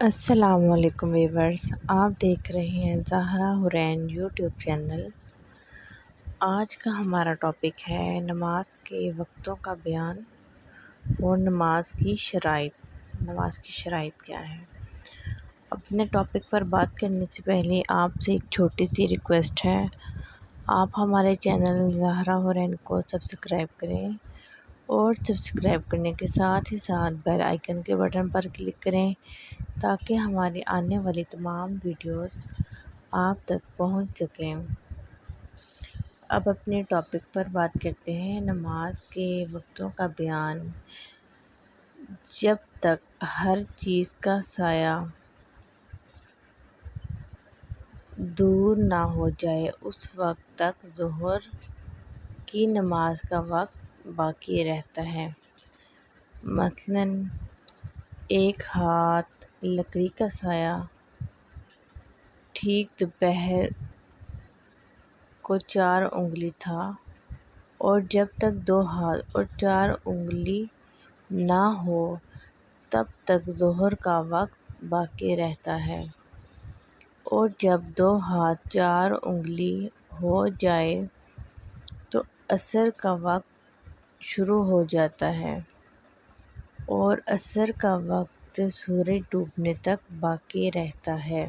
السلام علیکم ویورز، آپ دیکھ رہے ہیں زہرا حرین یوٹیوب چینل۔ آج کا ہمارا ٹاپک ہے نماز کے وقتوں کا بیان اور نماز کی شرائط کیا ہے۔ اپنے ٹاپک پر بات کرنے سے پہلے آپ سے ایک چھوٹی سی ریکویسٹ ہے، آپ ہمارے چینل زہرا حرین کو سبسکرائب کریں اور سبسکرائب کرنے کے ساتھ بیل آئیکن کے بٹن پر کلک کریں تاکہ ہماری آنے والی تمام ویڈیوز آپ تک پہنچ سکیں۔ اب اپنے ٹاپک پر بات کرتے ہیں، نماز کے وقتوں کا بیان۔ جب تک ہر چیز کا سایہ دور نہ ہو جائے اس وقت تک ظہر کی نماز کا وقت باقی رہتا ہے۔ مثلاً ایک ہاتھ لکڑی کا سایہ ٹھیک دوپہر کو 4 انگلی تھا، اور جب تک 2 ہاتھ اور 4 انگلی نہ ہو تب تک ظہر کا وقت باقی رہتا ہے، اور جب 2 ہاتھ 4 انگلی ہو جائے تو عصر کا وقت شروع ہو جاتا ہے، اور عصر کا وقت سورج ڈوبنے تک باقی رہتا ہے۔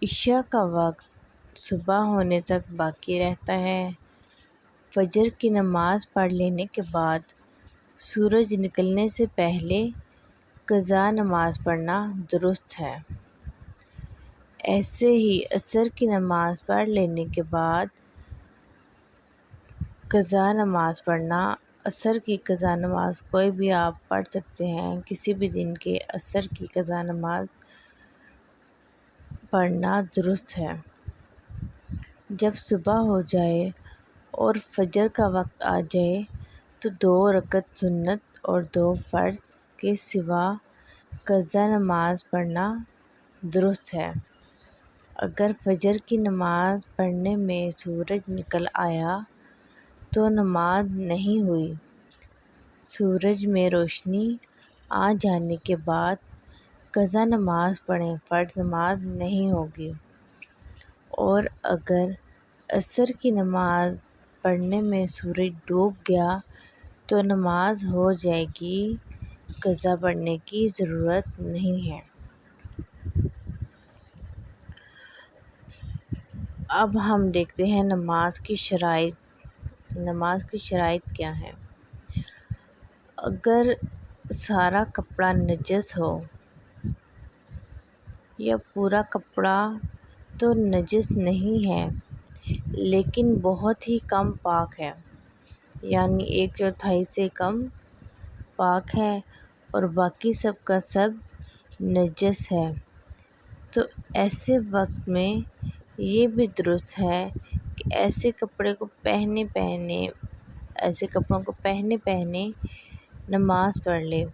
عشاء کا وقت صبح ہونے تک باقی رہتا ہے۔ فجر کی نماز پڑھ لینے کے بعد سورج نکلنے سے پہلے قضا نماز پڑھنا درست ہے۔ ایسے ہی عصر کی نماز پڑھ لینے کے بعد قضا نماز پڑھنا۔ عصر کی قضا نماز کوئی بھی آپ پڑھ سکتے ہیں، کسی بھی دن کے عصر کی قضا نماز پڑھنا درست ہے۔ جب صبح ہو جائے اور فجر کا وقت آ جائے تو 2 رکعت سنت اور 2 فرض کے سوا قضا نماز پڑھنا درست ہے۔ اگر فجر کی نماز پڑھنے میں سورج نکل آیا تو نماز نہیں ہوئی۔ سورج میں روشنی آ جانے کے بعد قضا نماز پڑھیں، فرض نماز نہیں ہوگی۔ اور اگر عصر کی نماز پڑھنے میں سورج ڈوب گیا تو نماز ہو جائے گی، قضا پڑھنے کی ضرورت نہیں ہے۔ اب ہم دیکھتے ہیں نماز کی شرائط۔ نماز کی شرائط کیا ہیں؟ اگر سارا کپڑا نجس ہو یا پورا کپڑا تو نجس نہیں ہے لیکن بہت ہی کم پاک ہے، یعنی 1/4 سے کم پاک ہے اور باقی سب کا سب نجس ہے، تو ایسے وقت میں یہ بھی درست ہے کہ ایسے کپڑوں کو پہنے نماز پڑھ لے،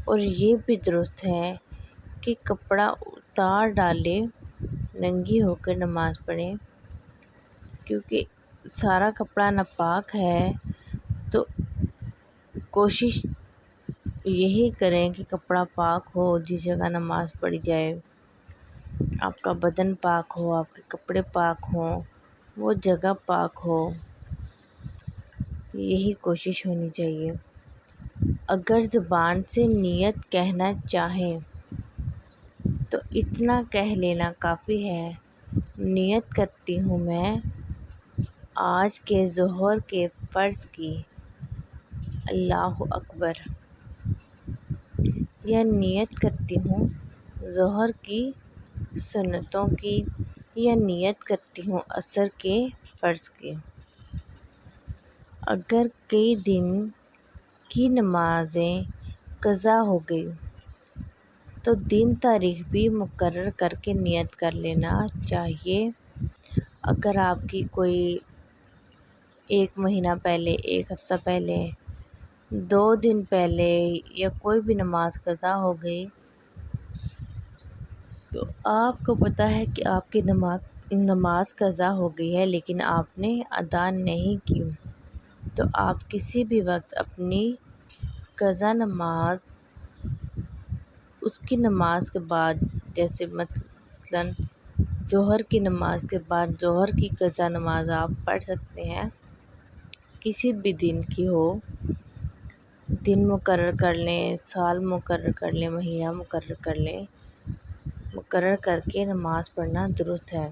اور یہ بھی درست ہے کہ کپڑا اتار ڈالے، ننگی ہو کر نماز پڑھے، کیونکہ سارا کپڑا ناپاک ہے تو کوشش یہی کریں کہ کپڑا پاک ہو، جس جگہ نماز پڑھی جائے، آپ کا بدن پاک ہو، آپ کے کپڑے پاک ہوں، وہ جگہ پاک ہو، یہی کوشش ہونی چاہیے۔ اگر زبان سے نیت کہنا چاہیں تو اتنا کہہ لینا کافی ہے، نیت کرتی ہوں میں آج کے ظہر کے فرض کی، اللہ اکبر، یا نیت کرتی ہوں ظہر کی سنتوں کی، یا نیت کرتی ہوں عصر کے فرض کی۔ اگر کئی دن کی نمازیں قضا ہو گئی تو دن تاریخ بھی مقرر کر کے نیت کر لینا چاہیے۔ اگر آپ کی کوئی 1 مہینہ پہلے، 1 ہفتہ پہلے، 2 دن پہلے یا کوئی بھی نماز قضا ہو گئی تو آپ کو پتہ ہے کہ آپ کی نماز قضا ہو گئی ہے لیکن آپ نے ادا نہیں کی، تو آپ کسی بھی وقت اپنی قضا نماز اس کی نماز کے بعد، جیسے مثلاً ظہر کی نماز کے بعد ظہر کی قضا نماز آپ پڑھ سکتے ہیں، کسی بھی دن کی ہو، دن مقرر کر لیں، سال مقرر کر لیں، مہینہ مقرر کر لیں، مقرر کر کے نماز پڑھنا درست ہے۔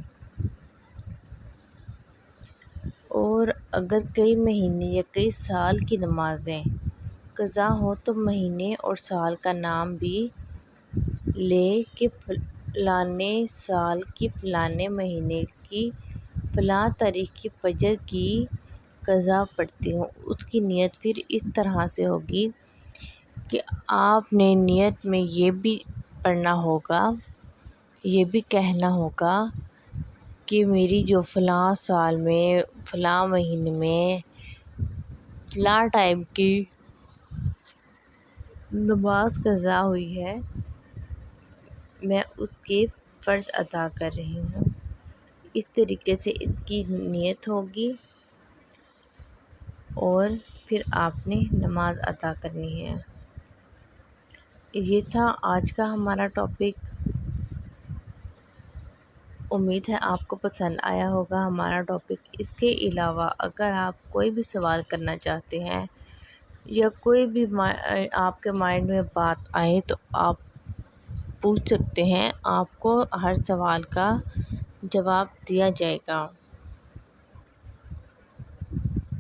اور اگر کئی مہینے یا کئی سال کی نمازیں قضا ہو تو مہینے اور سال کا نام بھی لے کہ فلانے سال کی فلانے مہینے کی فلاں تاریخ کی فجر کی قضا پڑھتی ہوں۔ اس کی نیت پھر اس طرح سے ہوگی کہ آپ نے نیت میں یہ بھی پڑھنا ہوگا، یہ بھی کہنا ہوگا کہ میری جو فلاں سال میں فلاں مہینے میں فلاں ٹائم کی نماز قضا ہوئی ہے، میں اس کے فرض ادا کر رہی ہوں۔ اس طریقے سے اس کی نیت ہوگی اور پھر آپ نے نماز ادا کرنی ہے۔ یہ تھا آج کا ہمارا ٹاپک۔ امید ہے آپ کو پسند آیا ہوگا ہمارا ٹاپک۔ اس کے علاوہ اگر آپ کوئی بھی سوال کرنا چاہتے ہیں یا کوئی بھی آپ کے مائنڈ میں بات آئے تو آپ پوچھ سکتے ہیں، آپ کو ہر سوال کا جواب دیا جائے گا۔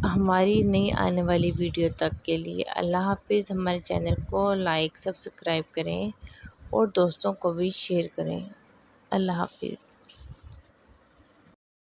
ہماری نئی آنے والی ویڈیو تک کے لیے اللہ حافظ۔ ہمارے چینل کو لائک سبسکرائب کریں اور دوستوں کو بھی شیئر کریں۔ اللہ حافظ۔